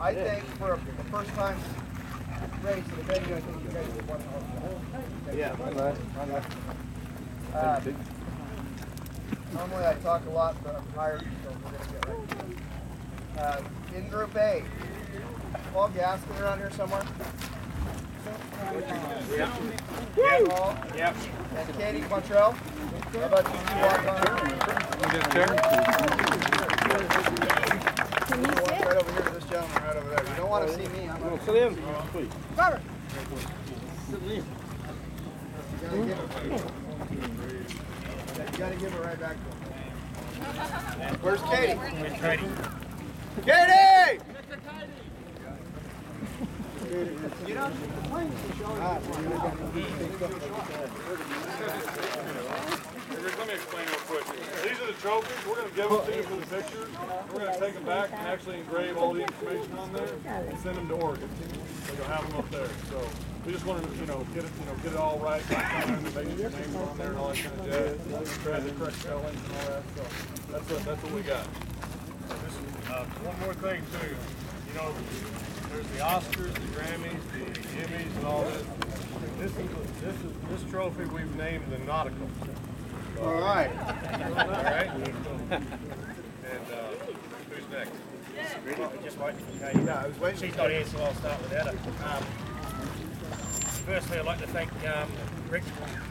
I think for the first time race in the venue, I think you guys did one hell of Yeah, normally I talk a lot, but I'm tired, so we're going to get right to it. In Group A, Paul Gaskin around here somewhere? Yep. Paul? Yep. And Katie Quantrell? How about you two walk on? Can you Walk sit? right over here to this gentleman right over there. You don't want to see me. I'm going to sit in, please. Robert. You got to give it right back to him. Where's Katie? Katie. Katie! Let me explain real quick. These are the trophies. We're going to give them to you for the pictures. We're going to take them back and actually engrave all the information on there and send them to Oregon. So you'll have them up there. So we just wanted to, get it all right, and make sure your names on there and all that kind of jazz. The correct spelling and all that. So that's what we got. One more thing too. There's the Oscars, the Grammys, the Emmys, and all this. This trophy we've named the Nautical. All right. All right. And who's next? Just waiting for Katie. Yeah, I was waiting. She's not here, so I'll start without her. Firstly, I'd like to thank Rick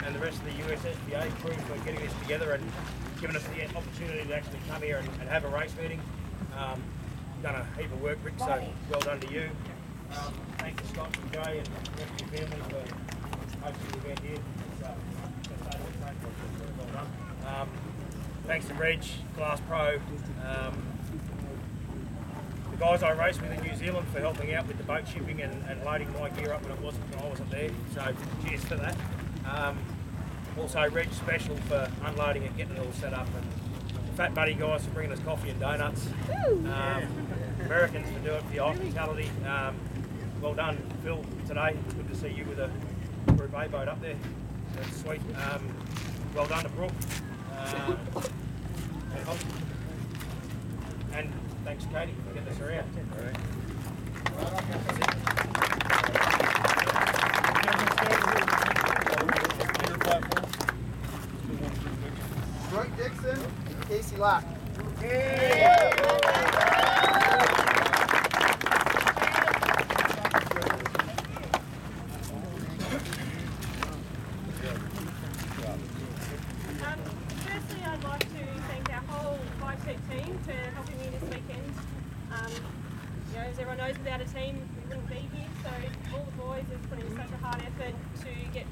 and the rest of the USSBA crew for getting this together and giving us the opportunity to actually come here and have a race meeting. Done a heap of work, Rick, so well done to you. Thanks to Scott and Jay and the rest of your family for hosting the event here. Well done. Thanks to Reg, Glass Pro, the guys I raced with in New Zealand for helping out with the boat shipping and loading my gear up when I wasn't there. So cheers for that. Also Reg Special for unloading and getting it all set up, and the Fat Buddy guys for bringing us coffee and donuts. Americans for doing it for the hospitality. Well done, Phil, today. It's good to see you with a Group A boat up there. That's sweet. Well done to Brooke. And thanks, Katie, for getting us around. Troy Dixon, Casey Lack. Firstly, I'd like to thank our whole Tech team for helping me this weekend. As everyone knows, without a team, we wouldn't be here. So all the boys have put in such a hard effort to get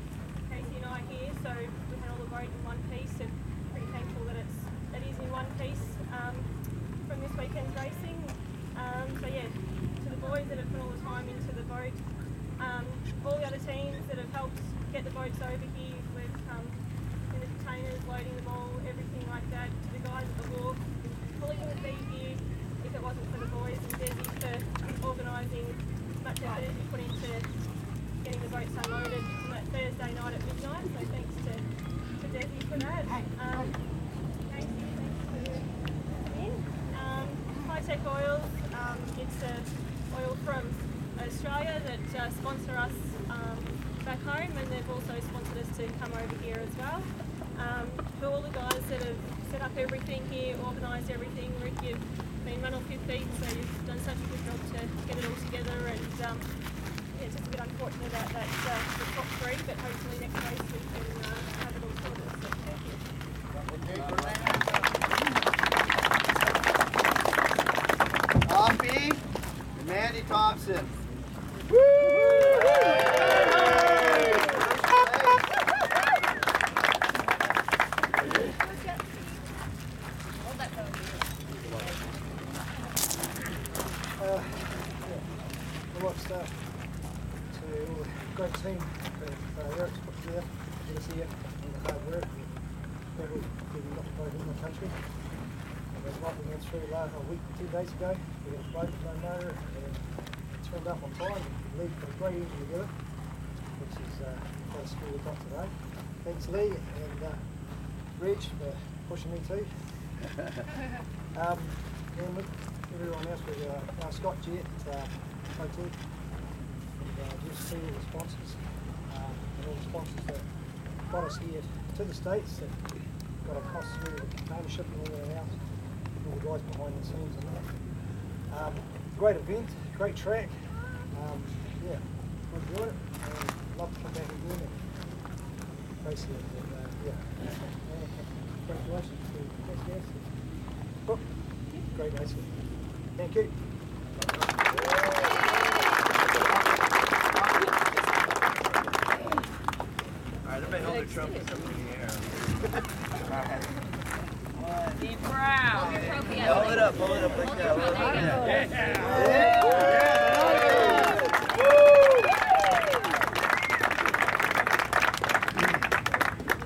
Casey and I here. So we had all the boat in one piece, and pretty thankful that it is in one piece from this weekend's racing. So yeah, to the boys that have put all the time into the boat, all the other teams that have helped get the boats over here with in the containers, loading them all, everything like that. To the guys at the wharf, Polly wouldn't be here if it wasn't for the boys, and Desi for organising much effort as you put into getting the boats unloaded on that Thursday night at midnight. So thanks to Desi for that. Casey, thanks for in. Tech Oils, it's oil from Australia that sponsor us back home, and they've also sponsored us to come over here as well. For all the guys that have set up everything here, organised everything, Rick, you've been run off your feet, so you've done such a good job to get it all together, and yeah, it's just a bit unfortunate about that the top three, but hopefully next race we can have it all sorted. So thank you. Coffee and Mandy Thompson. Great team for Eric's put together, get us here, and the hard work, and people getting up both in the country. And there's what we went through a week, 2 days ago. We had a boat with no motor, and it turned up on time, and Lee put a great engine together, which is quite a skill we got today. Thanks Lee, and Reg for pushing me too. And everyone else with Scott Jett, Hotel, and just see all the sponsors, and all the sponsors that got us here to the States, that got our costs through the container shipping all that out, all the guys behind the scenes and that. Great event, great track. Yeah, enjoyed it, and love to come back again. And basically, yeah, congratulations to guys. Oh, great race. Thank you. Alright, everybody hold their trophies up in the air. Alright. Be proud. Hold it up like that.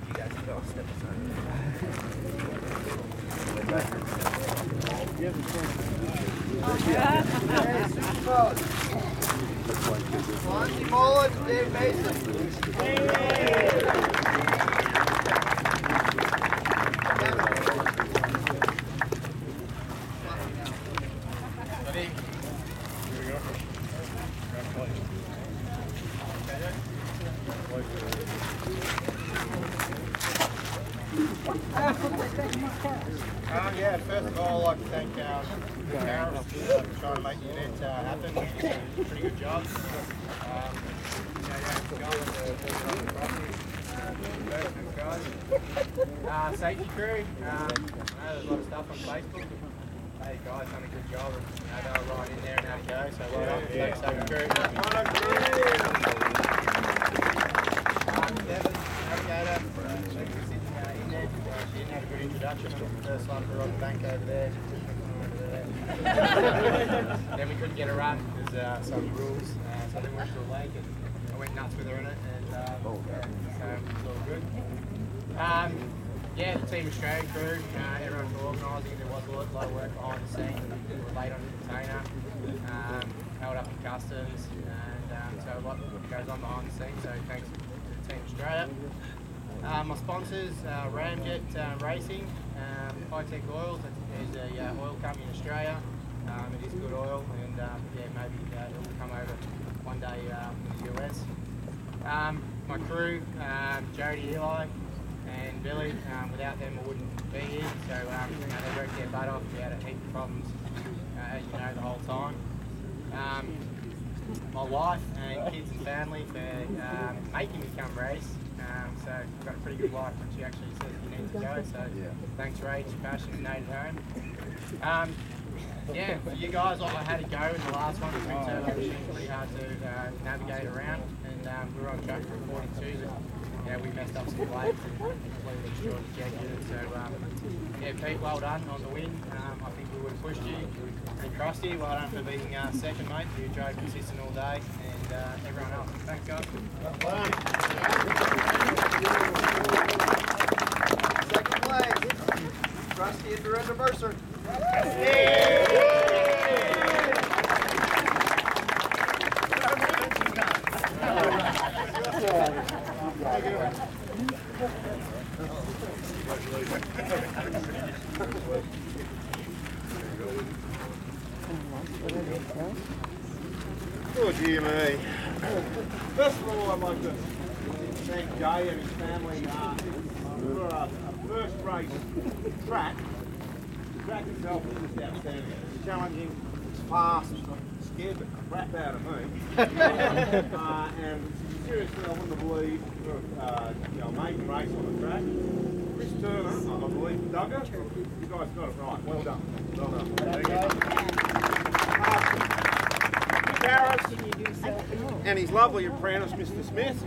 You guys can all step aside. Super Bowl. Monty Mullins, Dave Mason. Yeah, first of all, I'd like to thank Gareth for trying to make the event happen. He did a pretty good job. Safety crew, I know there's a lot of stuff on Facebook. Hey guys, done a good job. They were right in there and how to go, so well done. Thanks, safety crew. Devon, navigator, she was sitting in there. She didn't have a good introduction. First one for on the bank over there. Then we couldn't get her run because some rules. So then we went to a lake and I went nuts with her in it. And so it's all good. Yeah, the Team Australia crew, everyone for organising. There was a lot of work behind the scenes. We were late on the container, held up in customs, and so a lot goes on behind the scenes. So thanks to Team Australia. My sponsors, Ramjet Racing, High Tech Oils. There's a oil company in Australia. It is good oil, and yeah, maybe it will come over one day in the US. My crew, Jody, Eli, and Billy. Without them, I wouldn't be here. So they worked their butt off. We had a heap of problems, as you know, the whole time. My wife and kids and family for making me come race. So I've got a pretty good wife, and she actually says you need to go. So thanks, Rach, passionate, native home. Yeah, for you guys, I had to go in the last one. The twin turbo machine was pretty hard to navigate around, and we were on track for 42. But, yeah, we messed up some blades and completely destroyed the jet unit. So yeah, Pete, well done on the win. I think we would have pushed you. And Krusty, well done for being second, mate. You drove consistent all day, and everyone else. Thanks, guys. Second place, Krusty and Dorinda Mercer. Oh dear me. First of all, I'd like to thank Jay and his family for a first race track. The track itself is just outstanding. It's challenging, it's fast, it scared the crap out of me. And seriously, I wouldn't have believed maiden race on the track. Chris Turner, I believe, Duggar, you guys got it right. Well done. Well done. Gareth and his lovely apprentice, Mr. Smith.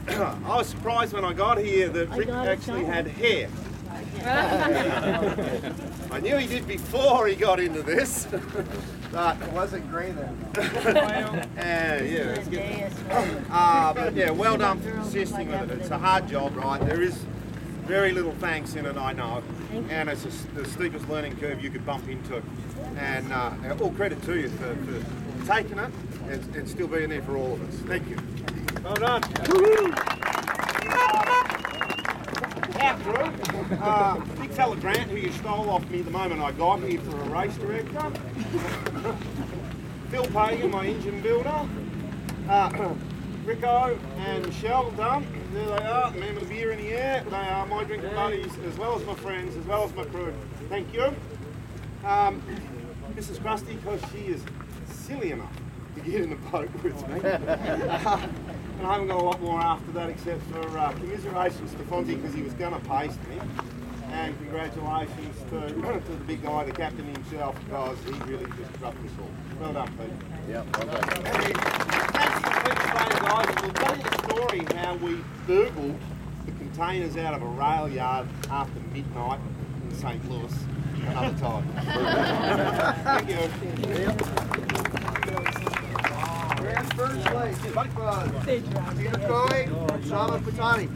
I was surprised when I got here that Rick actually had hair. I knew he did before he got into this, but It wasn't green then. yeah, it's good. But yeah, well done for persisting with it. It's a hard job, right? There is very little thanks in it, I know, and it's the steepest learning curve you could bump into. And all credit to you for taking it and still being there for all of us. Thank you. Well done. our crew. Big fella Grant, who you stole off me the moment I got here for a race director. Phil Pagan, my engine builder. Rico and Michelle, done. There they are, man with a beer in the air. They are my drinking buddies, as well as my friends, as well as my crew. Thank you. Mrs. Krusty, because she is silly enough to get in the boat with me. And I haven't got a lot more after that except for commiserations to Fonzie because he was going to pace me. And congratulations to the big guy, the captain himself, because he really just dropped us all. Well done, Pete. Yeah, well done. Thanks to Pete Spain, guys. We'll tell you the story how we burgled the containers out of a rail yard after midnight in St. Louis another time. Thank you. Grand first place, Peter Coy, Shama Patani.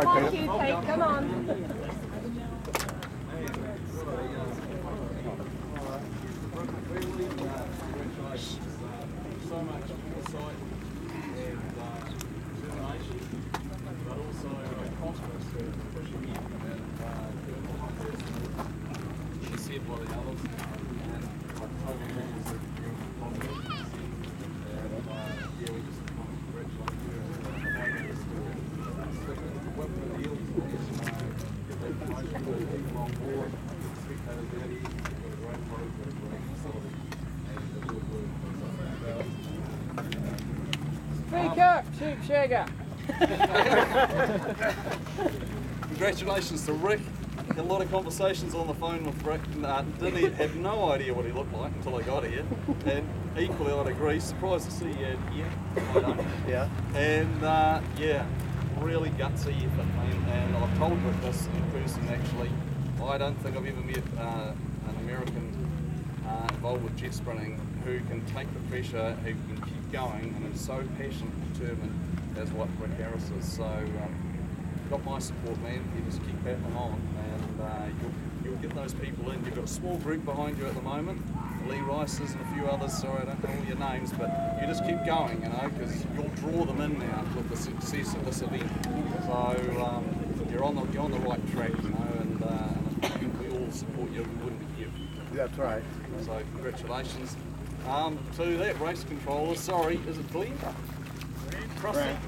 Thank you, Kate. Come on. So much foresight and determination, but also confidence for pushing in and doing the hard test. She said by the others, and I totally agree with her. And yeah, we just want to congratulate you and what the deal is, get that promotion, put people on board, spectators out here, we've got a great product, we've got a great facility, and the good work. Speak up, sheep shagger. Congratulations to Rick. Had a lot of conversations on the phone with Rick. Didn't have no idea what he looked like until I got here. And equally, I'd agree. Surprised to see you here. I don't. Yeah. And yeah, really gutsy effort, man. And I've told Rick this in person actually. I don't think I've ever met an American involved with jet sprinting who can take the pressure, who can keep going, and is so passionate and determined as what Rick Harris is. So got my support, man. You just keep battling on, and you'll get those people in. You've got a small group behind you at the moment. Lee Rice's and a few others. Sorry, I don't know all your names, but you just keep going, you know, because you'll draw them in now with the success of this event. So you're on the right track, you know, and I think we all support you. We wouldn't be here. That's right. So congratulations. To that race controller, sorry, is it Glenn? Grant.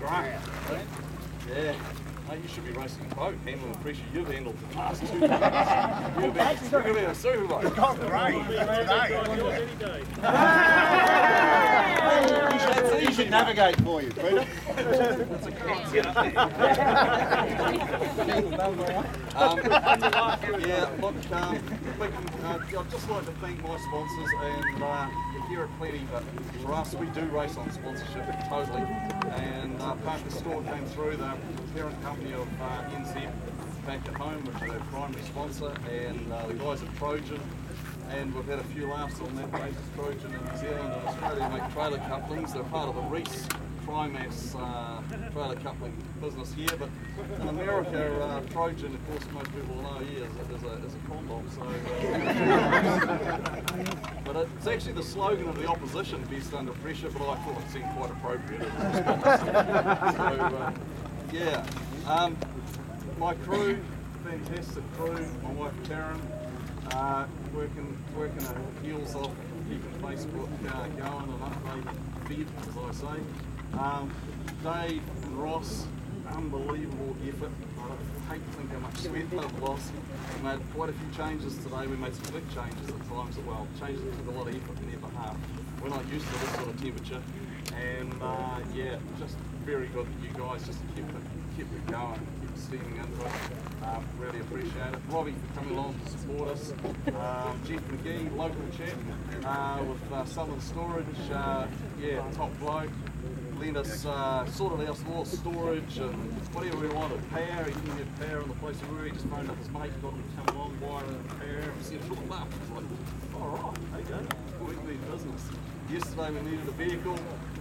Yeah. Mate, you should be racing a boat, handling the pressure you've handled for the past 2 days. You'll be a superboat. It's gone great today. He should navigate for you, Peter. Yeah, look, I'd just like to thank my sponsors, and you're here at plenty, but for us, we do race on sponsorship, totally. And Parker Store came through, the parent company of NZ back at home, which is their primary sponsor, and the guys at Trojan. And we've had a few laughs on that basis. Trojan in New Zealand and Australia make trailer couplings. They're part of the Reese Trimass trailer coupling business here, but in America, Trojan, of course, most people know here is a condom. So, but it's actually the slogan of the opposition, best under pressure. But I thought it seemed quite appropriate in response. So, yeah, my crew, fantastic crew. My wife Karen. Working our heels off, keeping Facebook going and updating feed, as I say. Dave and Ross, unbelievable effort. I hate to think how much sweat they've lost. We made quite a few changes today. We made some big changes at times as well. Changes that took a lot of effort on their behalf. We're not used to this sort of temperature. And yeah, just very good that you guys just kept it going, kept steaming into it. Really appreciate it. Robbie for coming along to support us. Jeff McGee, local chap with Southern Storage, yeah, top bloke. Lent us, sorted our small storage and whatever we wanted. Power, he didn't have power in the place we were. He just phoned up his mate, got him to come along, wire in power. We said, look, I was like, all right, okay, we can do business. Yesterday we needed a vehicle.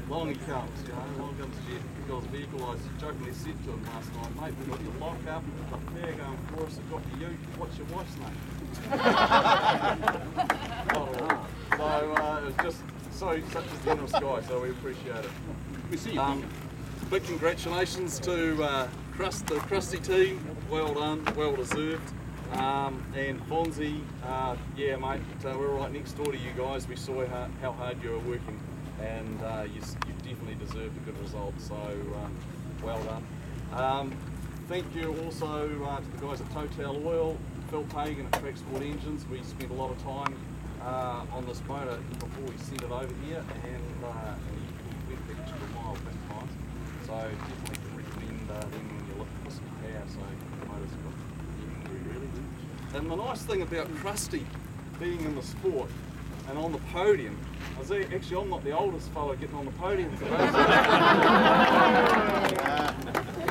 Along he comes, you know, along comes Jeff. He got his vehicle. I jokingly said to him last night, mate, we've got your lock up, we've got power going for us, we've got for you. What's your wife's name? So it was just such a generous guy, so we appreciate it. We see you. Big congratulations to the Krusty team. Well done, well deserved. And Fonzie, yeah, mate, we're right next door to you guys. We saw how hard you were working, and you definitely deserved a good result. So well done. Thank you also to the guys at Total Oil, Phil Pagan at Tracksport Engines. We spent a lot of time on this motor before we sent it over here, and he went the extra mile big time. So definitely can recommend them when you're looking for some power. So the motor's got really good. And the nice thing about Krusty being in the sport and on the podium, actually I'm not the oldest fella getting on the podium today.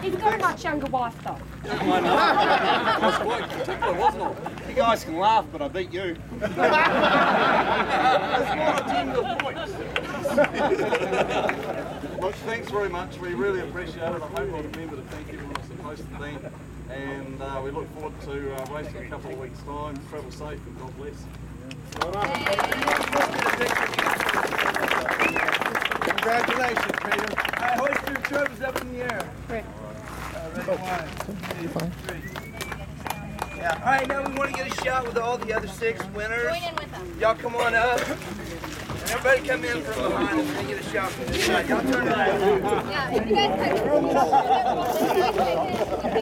He's got a much younger wife though. Yeah, I know. I was quite particular, wasn't I? You guys can laugh, but I beat you. Look, thanks very much. We really appreciate it. I hope I'll remember to thank everyone I'm supposed to thank. And we look forward to racing in a couple of weeks' time. Travel safe and God bless. Congratulations, Peter. Hoist your trophies up in the air. Ready, 1, 2, 3. Yeah. All right, now we want to get a shot with all the other 6 winners. Join in with them. Y'all come on up. And everybody come in from behind us and get a shot from this side. Y'all turn around. Yeah, if you guys